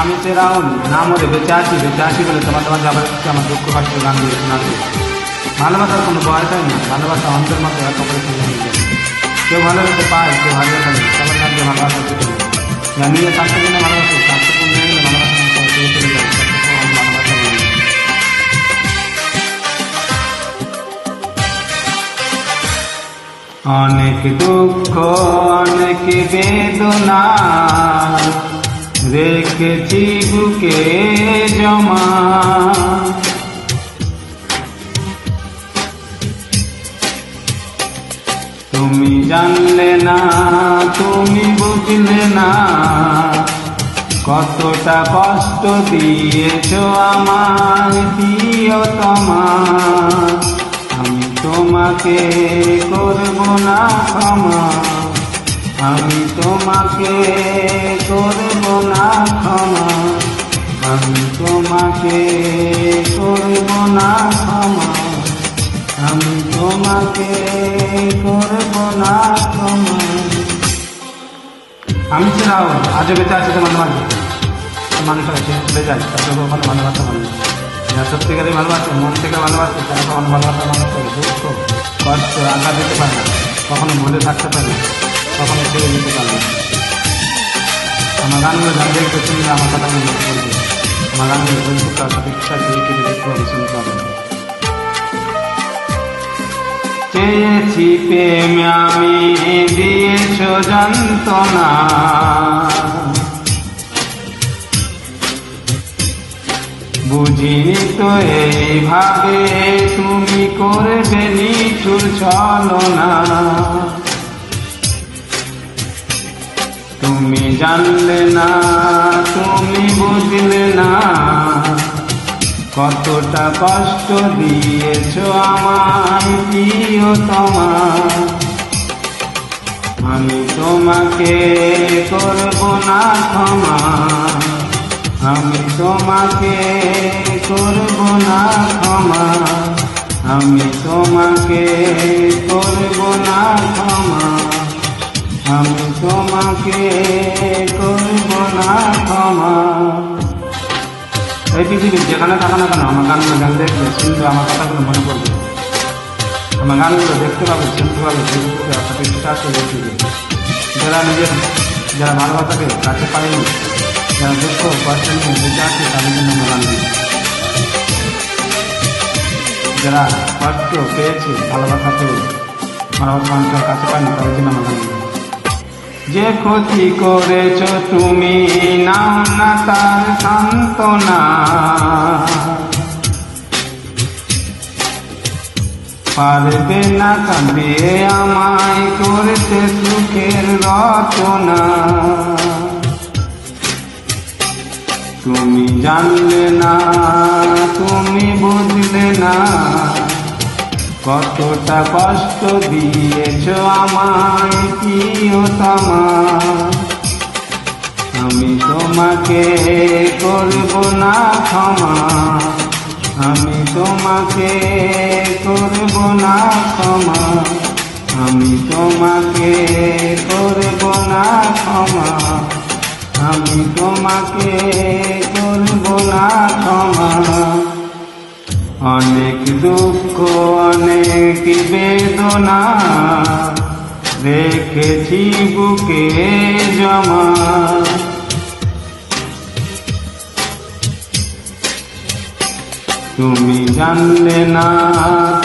আমি রাহুল না মরে বেঁচে আছি বলে তোমাদের মাঝে আবার একটু আমার দুঃখ কষ্টের গান দিয়ে শোনাতে। ভালোবাসার কোনো বয়স হয় না, ভালোবাসা অন্তর মতো এক অপরের সঙ্গে হয়ে যায়। কেউ ভালোবাসতে পায়, কেউ ভালোবাসে না, সবার মধ্যে ভালোবাসা চলে যায়। নিজের স্বাস্থ্যের জন্য ভালোবাসে, স্বাস্থ্যপূর্ণ হয়ে গেলে ভালোবাসা চলে যায়। ভালোবাসা বলি অনেক দুঃখ অনেক বেদনা রেখেছি বুকে জমা, তুমি জানলে না, তুমি বুঝলে না, কতটা কষ্ট দিয়েছ আমায় প্রিয়তমা। আমি তোমাকে করব না ক্ষমা, আমি তোমাকে করব না ক্ষমা, আমি তোমাকে করব না ক্ষমা, আমি তোমাকে করব না ক্ষমা। আমি রাহুল আজও বেঁচে আছি তোমাদের মাঝে। মানুষের কাছে চলে যায়, তাদের কখনো ভালোবাসা মানুষ যারা সত্যিকারই ভালোবাসে, মন থেকে ভালোবাসে, তারা কখনো ভালোবাসা মানুষ করে দুঃখ কষ্ট আঘাত দিতে পারে না, কখনো ভুলে থাকতে পারে না, কখনো ছেড়ে দিতে পারে না। আমার গানগুলো জানতে একটু শুনলে আমার কথাগুলো মনে করবে। আমার গানগুলো বলতে ইচ্ছা দিয়ে কেটে দেখতে হবে, শুনতে হবে। চেয়েছি প্রেম আমি দিয়েছ যন্ত্রণা, বুঝিনি তো এইভাবে তুমি করবে নিঠুর ছলনা। তুমি জানলে না, তুমি বুঝলে না, কতটা কষ্ট দিয়েছ আমায় প্রিয়তমা। আমি তোমাকে করব না ক্ষমা, আমি তোমাকে করব না ক্ষমা, আমি তোমাকে করব না ক্ষমা, আমি তোমাকে করব না ক্ষমা। এই পৃথিবীর যেখানে থাকা না কেন আমার গানগুলো গান দেখলে শুনবে, আমার কথাগুলো মনে পড়বে। আমার গানগুলো দেখতে পাবে, শুনতে পাবে, ফেসবুকে একটা স্ট্যাটাস দেখবে। যারা ভালোবাসাকে কাছে পারেনি, যারা দুঃখ কষ্ট নিয়ে বেঁচে আছে, তাদের জন্য আমার গান দিই। যারা কষ্ট পেয়েছে, ভালোবাসা পেয়ে ভালোবাসা মানুষের কাছে পায়নি, তাদের জন্য আমার গান দিই। যে ক্ষতি করেছ তুমি নাও না তার সান্ত্বনা, পারবে না কাঁদিয়ে আমায় করতে সুখের রচনা। তুমি জানলে না, তুমি বুঝলে না, কতটা কষ্ট দিয়েছ আমায় প্রিয়তমা। আমি তোমাকে করব না ক্ষমা, আমি তোমাকে করব না ক্ষমা, আমি তোমাকে করব না ক্ষমা, আমি তোমাকে করব না ক্ষমা। অনেক দুঃখ অনেক বেদনা রেখেছি বুকে জমা, তুমি জানলে না,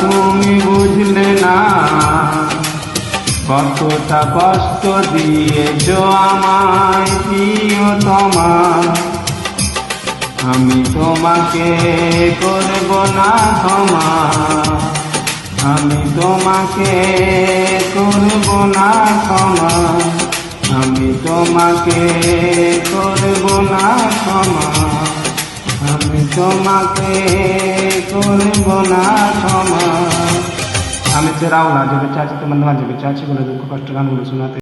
তুমি বুঝলে না, কতটা কষ্ট দিয়েছ আমায় প্রিয়তমা। আমি তোমাকে করব না ক্ষমা, আমি তোমাকে করব না ক্ষমা, আমি তোমাকে করব না ক্ষমা, আমি তোমাকে করব না ক্ষমা। আমি রাহুল আজ বেঁচে আছি তোমাদের মাঝে, বেঁচে আছি বলে দুঃখ কষ্ট গানগুলো শোনাতে।